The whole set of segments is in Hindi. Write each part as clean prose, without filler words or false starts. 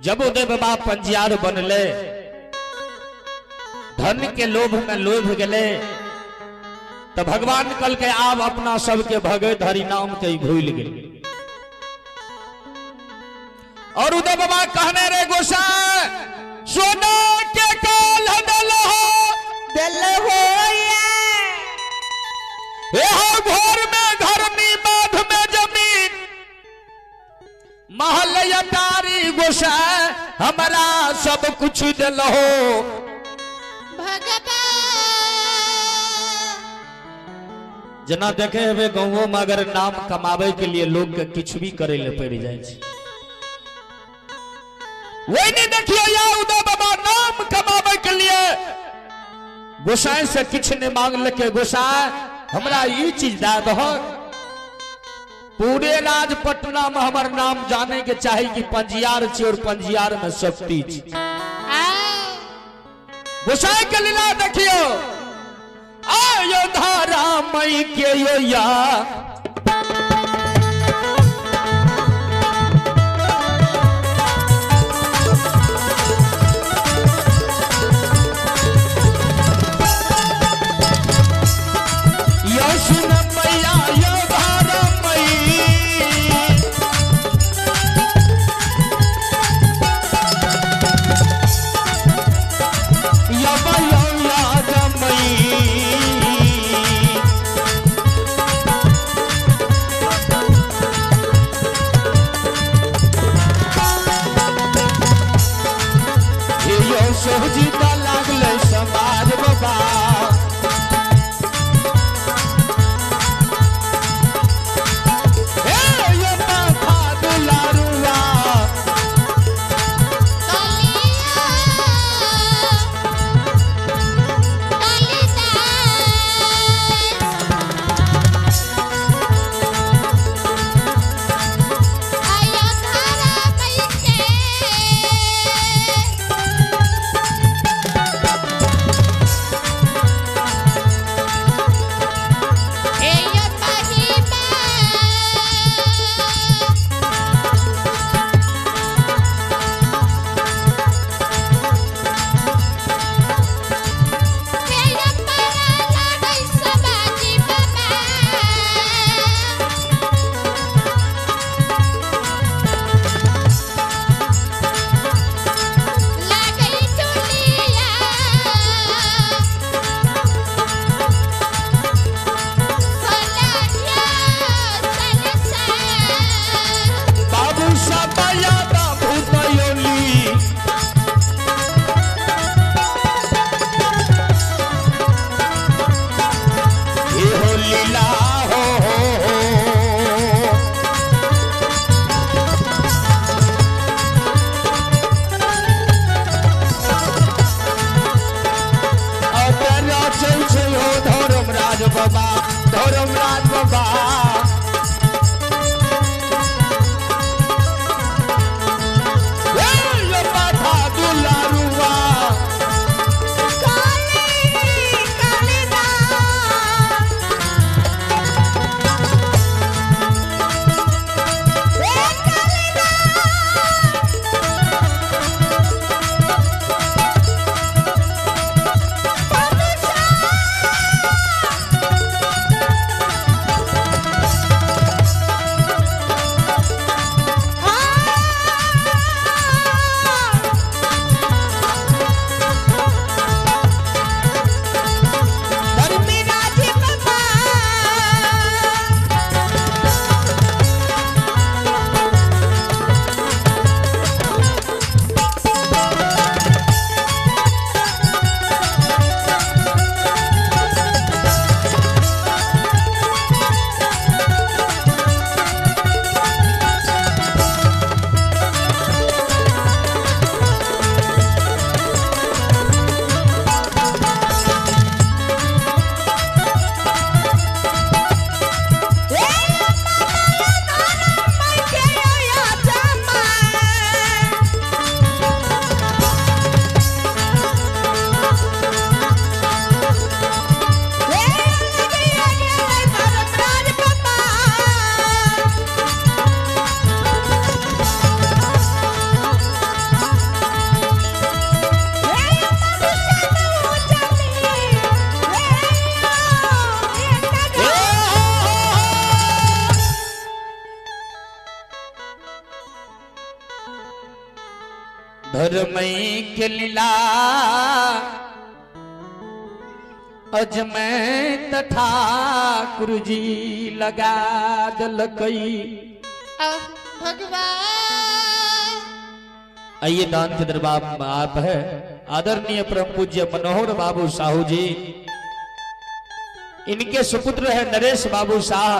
जब उदय बाबा पंजियार बनले धन के लोभ में लोभ गले तो भगवान कल के आप अपना सबके भगत हरि नाम के भूल गए। और उदय बाबा कहने रे गोसाई सोना के काल दल हो घोर में धरनी बाध में जमीन महल अटारी गोसाई हमारा सब कुछ दिल हो भगता। जना देखे हुए गाँवों में अगर नाम कमावे के लिए लोग के कुछ भी करे ले पड़ जाए वही नहीं देखिए या उदय बाबा नाम कमावे के लिए गोसाई से कुछ नहीं मांग लेके गोसाई हमरा ये चीज दे दो पूरे राजपटना में हमार नाम जाने के चाहे कि पंजियार छी और पंजियार में शक्ति छी। गोसाई के लीला देखियो आयो धारा मई के यो या धर्मई के लीला अजमै ठाकुर जी लगा दलकई। भगवान आइए दान के दरबार में आप है आदरणीय परम पूज्य मनोहर बाबू साहू जी, इनके सुपुत्र है नरेश बाबू शाह,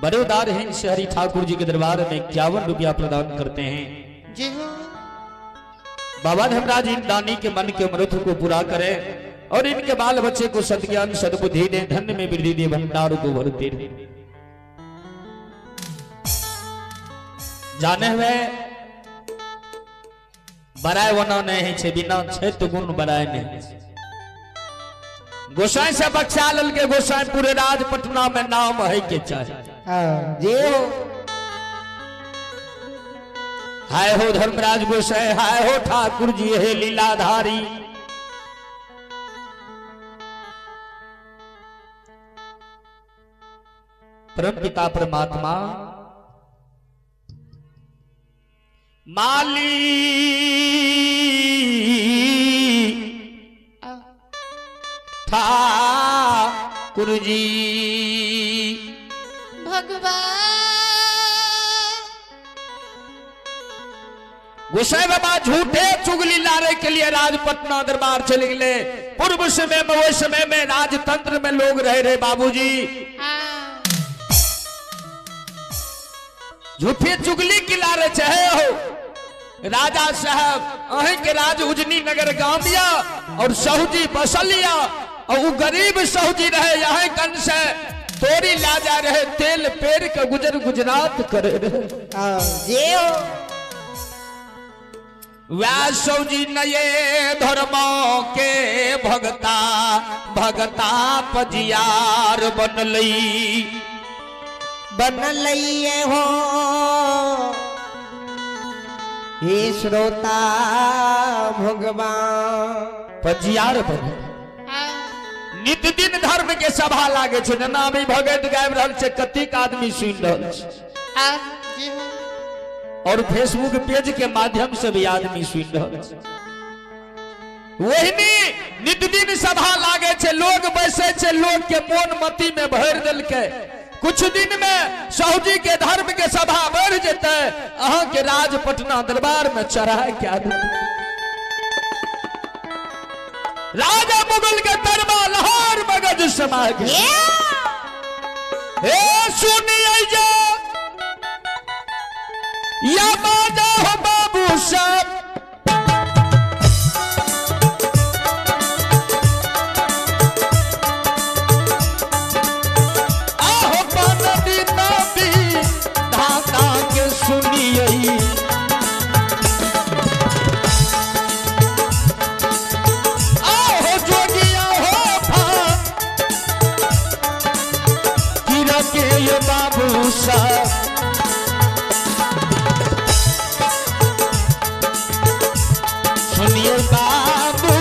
बड़े उदार हैं से हरि ठाकुर जी के दरबार में 51 रुपया प्रदान करते हैं। जी हाँ। बाबा धर्मराज इन दानी के मन के मनोरथ को पूरा करे और इनके बाल बच्चे को सद्ज्ञान सद्बुद्धि दे, धन्य में वृद्धि दे, भंडार को भरते रहे। जाने हुए बराय वना नहीं छे, बिना छे तो गुण बराय नहीं। गोसाई से बख्शा लल के गोसाई पूरे राज पटना में नाम है के चाहे। जी हो। हाय हो धर्मराज गोसाई, हाय हो ठाकुर जी हे लीलाधारी। परम पिता परमात्मा माली ठाकुर जी भगवान गोसाई बाबा झूठे चुगली लारे के लिए राजपटना दरबार चले गए। पूर्व समय में वो समय में राजतंत्र में लोग रह रहे बाबूजी, झूठे चुगली की लारे चाहे हो। राजा साहब अहीं के राज उजनी नगर गांबिया और सहूजी बसलिया और वो गरीब सहूजी रहे यहाँ कन से तोरी लाजा रहे, तेल पेर के गुजर गुजरात करे रहे। व्यासो जी नये धर्मों के भगता भगता पजियार बन लई हो हे श्रोता भगवान पजियार बन। नित दिन धर्म के सभा लागे छे, नामी भगत गायब रहल छे, कतेक आदमी सुन रहल छे और फेसबुक पेज के माध्यम से भी आदमी सुन रहल छे। वही नित दिन सभा लागे छे, लोग बैसे छे, लोग के मोन मती में भर दिल के। कुछ दिन में सहूजी के धर्म के सभा बढ़ जेते, अहाँ के राज पटना दरबार में चढ़ाए क्या देते। राजा मुगल के दरबार लाहौर मगज समा गया। सुनिए जा या बाजा हो बाबू साहब, आहो पानी नाबी धाता के सुनिए। आहो जोगिया हो भा गिरा के ये बाबू साहब, सुनिए बाबू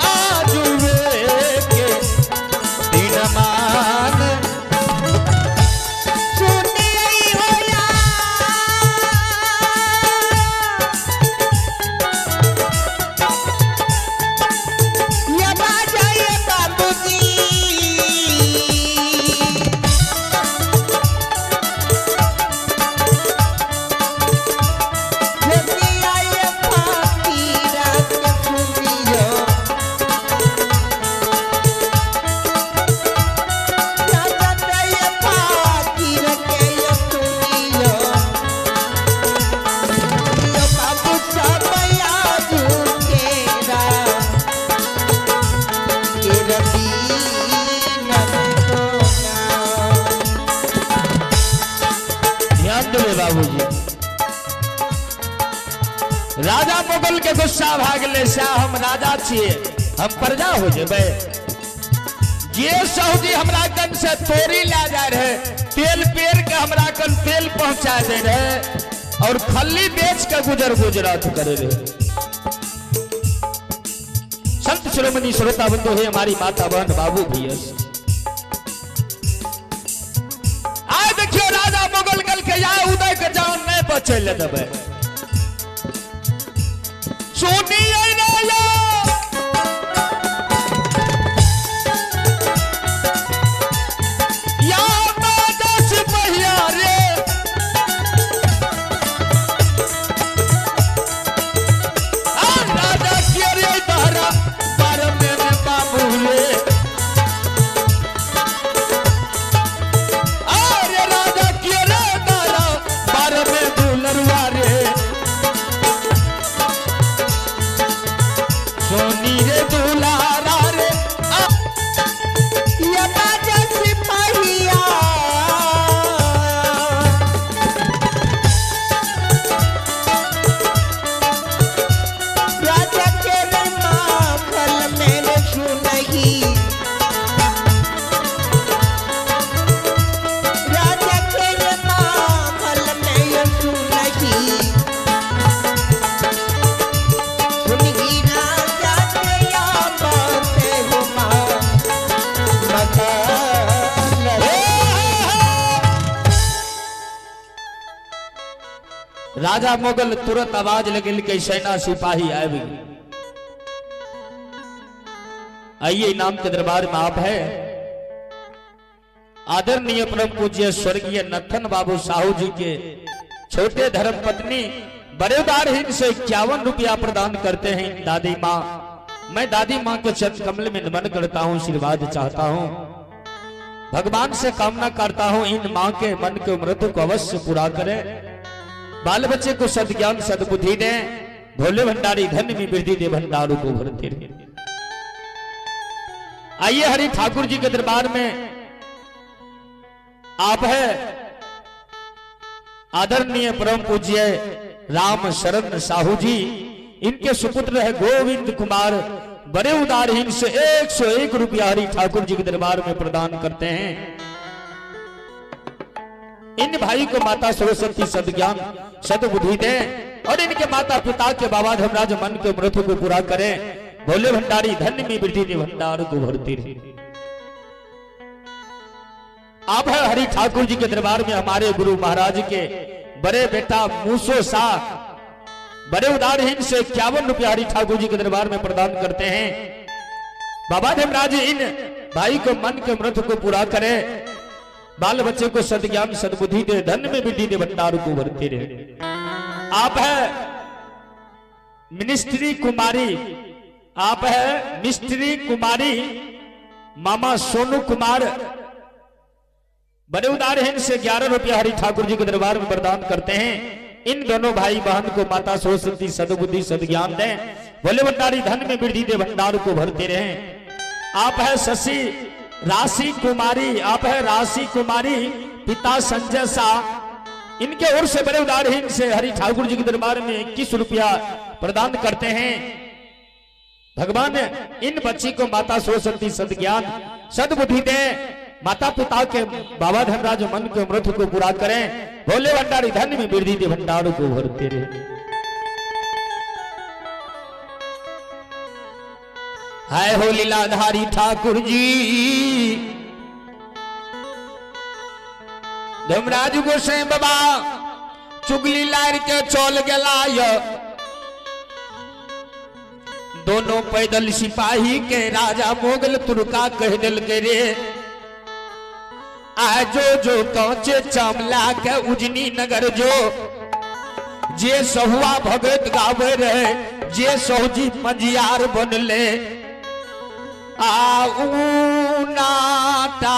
आज वे के दिन मान सुनिए हो या ये बाजा ये बाबूजी बाबूजी। राजा मुगल के गुस्सा भागले से हम राजा छिए, हम प्रजा हो जेबे। जे सहूजी हमरा कन से तोरी ला जा रहे, तेल पेर के हमरा कन तेल पहुंचा दे रहे और खल्ली बेच के गुजर गुजरात करे रहे। संत शिरोमणि श्रोता बंधु है, हमारी माता बहन बाबू भैया, आज देखियो राजा मुगल कल के जाए उदय के जान नहीं चल दबे सुनिए राजा या दस पहिया रे राजा के रे तारा पर मेरे बाबू रे अरे राजा के रे तारा पर में दुलरवा रे सोनी रे दुलारा रे ये बाजा सिपाहिया राजा के माखल मेरे सुनही राजा के माखल मेरे सुनही सुनही राजा के या बाते हो मकान राजा मुगल तुरंत आवाज लगे कि सेना सिपाही आए भी आइए इनाम के दरबार में आप है आदरणीय परम पूज्य स्वर्गीय नथन बाबू साहू जी के छोटे धर्म पत्नी बड़े उदारहीन से 51 रुपया प्रदान करते हैं दादी माँ मैं दादी माँ के चरण कमल में नमन करता हूँ आशीर्वाद चाहता हूँ भगवान से कामना करता हूँ इन माँ के मन के मृत्यु को अवश्य पूरा करें बाल बच्चे को सद्ज्ञान सद्बुद्धि दें भोले भंडारी धन में वृद्धि दे भंडारों को भरते रहे आइए हरि ठाकुर जी के दरबार में आप है आदरणीय परम पूज्य राम शरण साहू जी इनके सुपुत्र है गोविंद कुमार बड़े उदारहीन से 101 रुपया हरि ठाकुर जी के दरबार में प्रदान करते हैं इन भाई को माता सरस्वती सद्ज्ञान सद्बुद्धि दे और इनके माता पिता के बाबा धर्मराज मन के मृत्यु को पूरा करें भोले भंडारी धन्य में वृद्धि दे भंडार को भरती रहे आप है हरि ठाकुर जी के दरबार में हमारे गुरु महाराज के बड़े बेटा मूसो शाह बड़े उदारहीन से 51 रुपया हरि ठाकुर जी के दरबार में प्रदान करते हैं बाबा धर्मराज इन भाई को मन के मृत्यु को पूरा करें बाल बच्चे को सद्ज्ञान सद्बुद्धि दे धन में वृद्धि दे भंडार को भरते रहे आप है मिनिस्ट्री कुमारी आप है मिस्ट्री कुमारी मामा सोनू कुमार बड़े उदारहीन से 11 रुपया हरि ठाकुर जी के दरबार में प्रदान करते हैं इन दोनों भाई बहन को माता सरस्वती सद्बुद्धि सद्ज्ञान दें भोले भंडारी धन में वृद्धि दे भंडार को भरते रहे आप है शशि राशि कुमारी आप है राशि कुमारी पिता संजय शाह इनके ओर से बड़े उदारहीन से हरि ठाकुर जी के दरबार में 21 रुपया प्रदान करते हैं भगवान इन बच्ची को माता सरस्वती सद्ज्ञान सद्बुद्धि दे माता पिता के बाबा धर्मराज मन के मृत्यु को पूरा करें भोले भंडारी धन में वृद्धि दे भंडार को भरते रहे हाय हो लीलाधारी ठाकुर जी धर्मराज गोसाई बाबा चुगली लार के चल गला दोनों पैदल सिपाही के राजा मोगल तुर्का कह दिल के रे आजो जो कौचे चामला के उजनी नगर जो जे सहुआ भगत गावे रहे जे सौजी पंजियार बनले आऊ नाता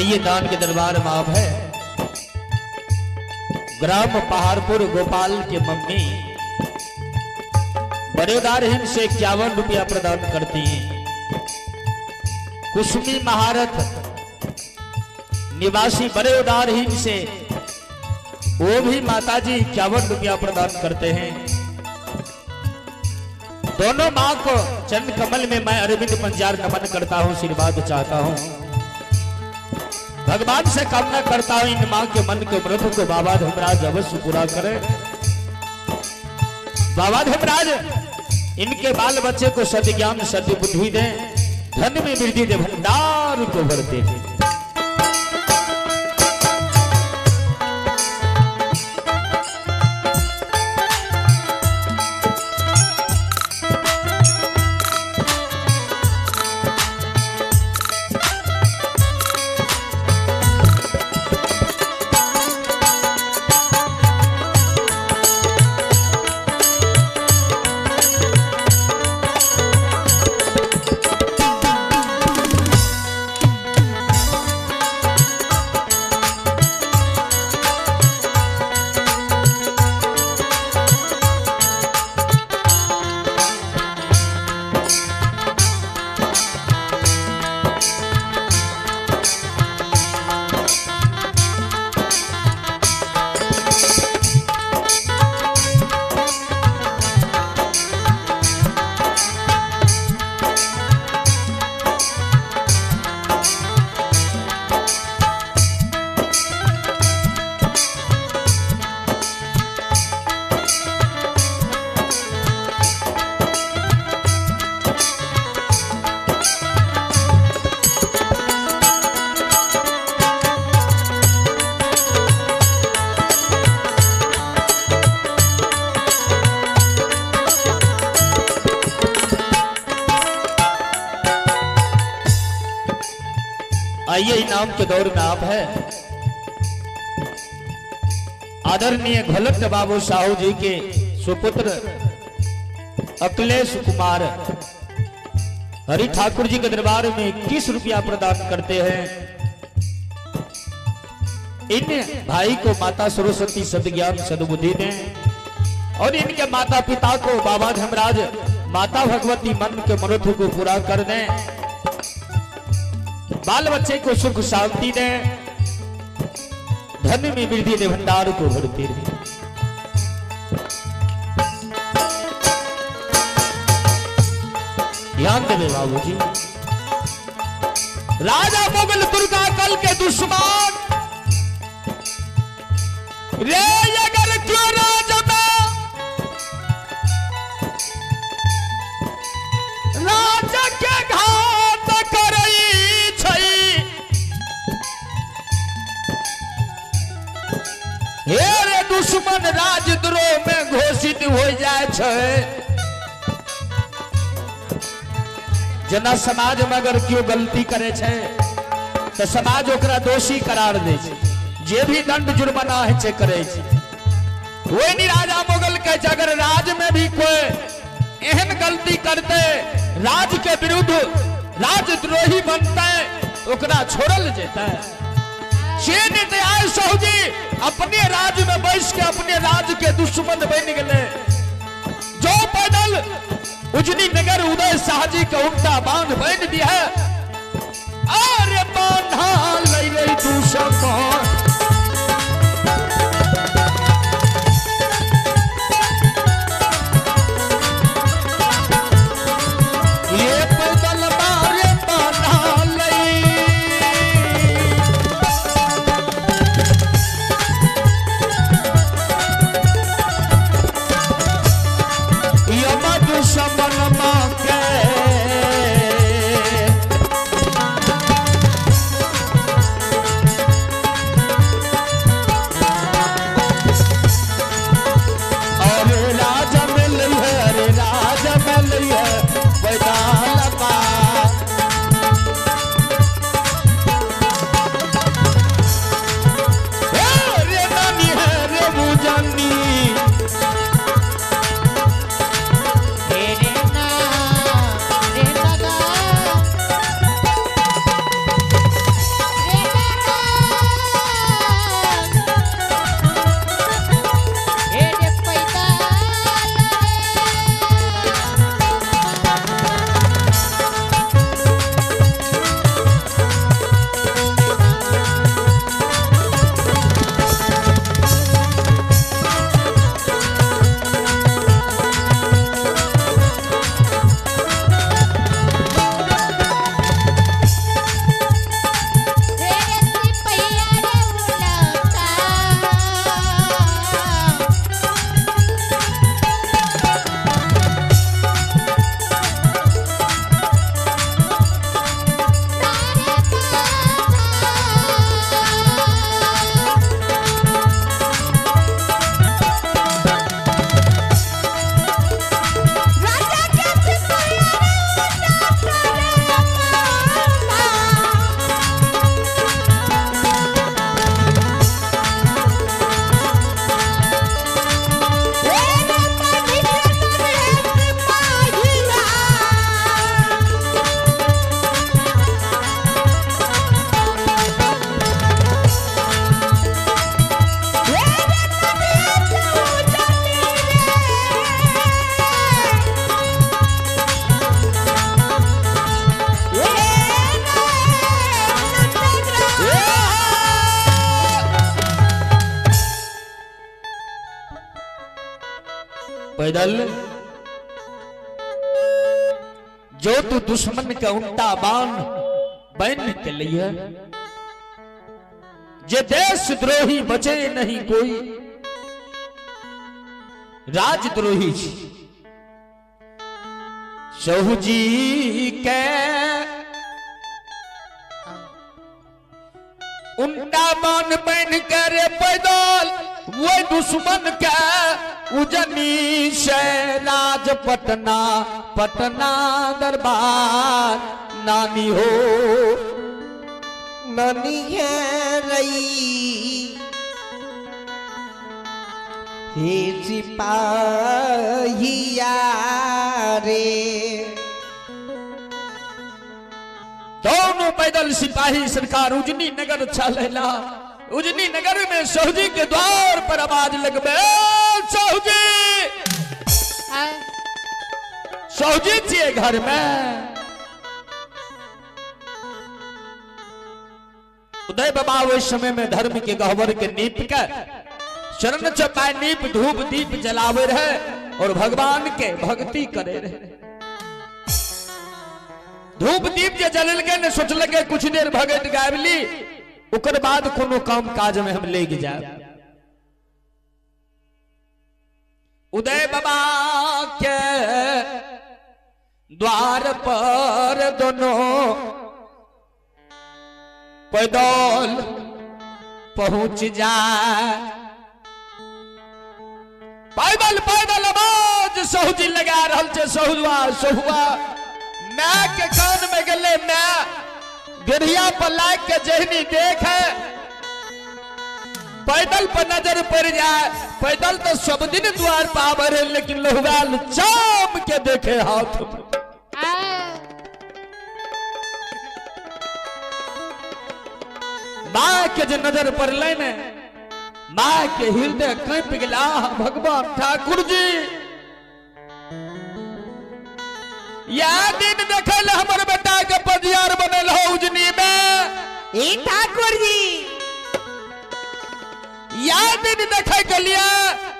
आइए दान के दरबार में आप है ग्राम पहाड़पुर गोपाल के मम्मी बड़ेदार हिंद से 51 रुपया प्रदान करती हैं। कुसुमी महारथ निवासी बड़ेदार हिंद से वो भी माताजी 51 रुपया प्रदान करते हैं। दोनों मां को चंद कमल में मैं अरविंद पंजार नमन करता हूं, आशीर्वाद चाहता हूं। भगवान से कामना करता हूं इन मां के मन के व्रत को बाबा धर्मराज अवश्य पूरा करे। बाबा धर्मराज इनके बाल बच्चे को सद्ज्ञान सद्बुद्धि दें, धन में वृद्धि दे, भंडार को भरते हैं। आइए इनाम के दौर में आप है आदरणीय घोलट बाबू साहू जी के सुपुत्र अखिलेश कुमार हरि ठाकुर जी के दरबार में 21 रुपया प्रदान करते हैं। इन भाई को माता सरस्वती सद्ज्ञान सद्बुद्धि दें और इनके माता पिता को बाबा धर्मराज माता भगवती मन के मनोरथ को पूरा कर दें, बाल बच्चे को सुख शांति दें, धन में वृद्धि दे, भंडार को भरती रहे। ध्यान देवे बाबूजी। राजा मुगल तुर्का कल के दुश्मन रे अगर क्यों राजा राजा के घात करई छई, हे रे दुश्मन राजद्रोह में घोषित हो जाए छे। जना समाज में अगर क्यों गलती करे छे तो समाज ओकरा दोषी करार दे छे, जे भी दंड जुर्माना है छे करे छे। वही नहीं राजा मुगल के अगर राज में भी कोई एहन गलती करते राज के विरुद्ध राजद्रोही बनते ओकरा छोड़ल जेता। साहू जी अपने राज में बैठ के अपने राज के दुश्मन बन गए। जो पैदल उजनी नगर उदय शाह जी का उल्टा बांध बन दिया है। अरे बांधा ले ले दुश्मन पैदल जो तू दुश्मन का उल्टा बाण बन के लिए, जे देशद्रोही बचे नहीं कोई, राजद्रोही सहू जी के उल्टा बाण बन कर पैदल वो दुश्मन का उजनी से राज पटना पटना दरबार नानी हो नानी है रही हे सिपाहिया रे। दोनों पैदल सिपाही सरकार उजनी नगर चलेला। उजनी नगर में सहूजी के द्वार पर आवाज लगबे, सहूजी सहूजी जिए घर में। उदय बाबा उस समय में धर्म के गहवर के नीप कर शरण चपाए नीप धूप दीप जलावे रहे और भगवान के भक्ति करे रहे। धूप दीप जे जलल के ने सोचल के कुछ देर भगत गावली उकर बाद कोनो काम काज में हम ले जाए। उदय बाबा के द्वार पर दोनों पैदल पहुंच जाए। पैदल पैदल आवाज सहूजी लगा रहल छे, सहुआ सहुआ मैं के कान में गले मैं गिरिया पर लाग के जहनी देखे पैदल पर नजर पड़ जाए। पैदल तो सब दिन द्वार पावर है, लेकिन लोहगाल चाम के देखे हाथ में। माँ के जो नजर पड़ लेने माँ के हृदय कंप गया। भगवान ठाकुर जी या दिन देखल हमर बेटा के पदियार बनल हो उजनी में। ए ठाकुर जी या दिन देखे गलिया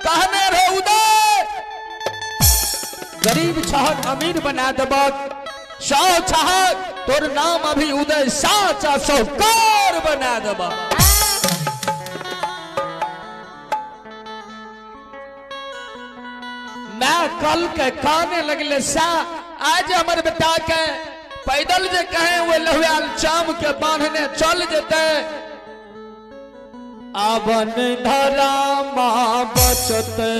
कहने रहो उदय गरीब छहक अमीर बना देबक, साह छहक तोर नाम अभी उदय साचा साहूकार बना देबक। मैं कल के काने लगले सा आज हमर बेटा के पैदल जे कहे वो लहुआल चाम के बांधने चल जेते। आवन धरा माँ बचते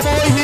मोही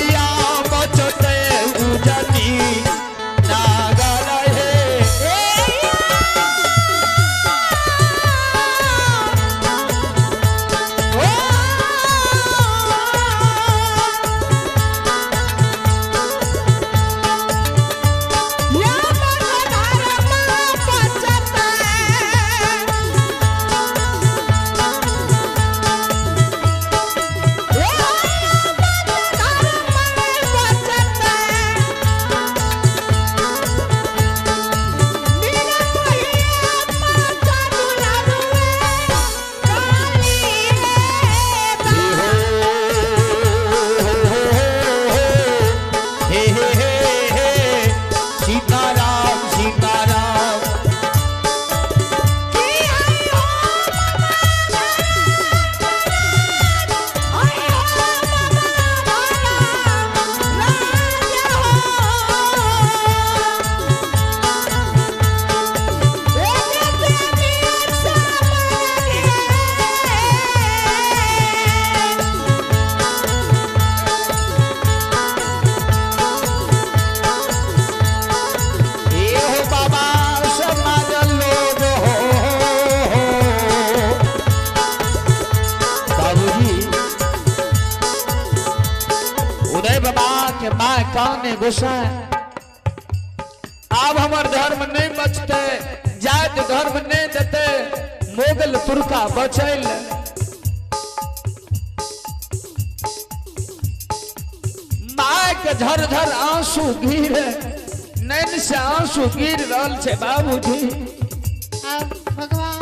उदय बाबा के माय काने गुस्सा अब हमार धर्म नहीं बचते जात धर्म नहीं देते मोगल तुर्का बचैल माय के झरझर आंसू गिरे नैन से आंसू गिर रहल छे बाबूजी भगवान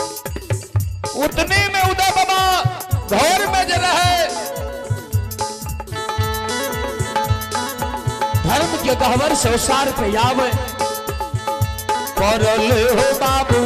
उतने में उदय बाबा घर में जो रहे धर्म के गहवर संसार पे आवे करल हो बाबू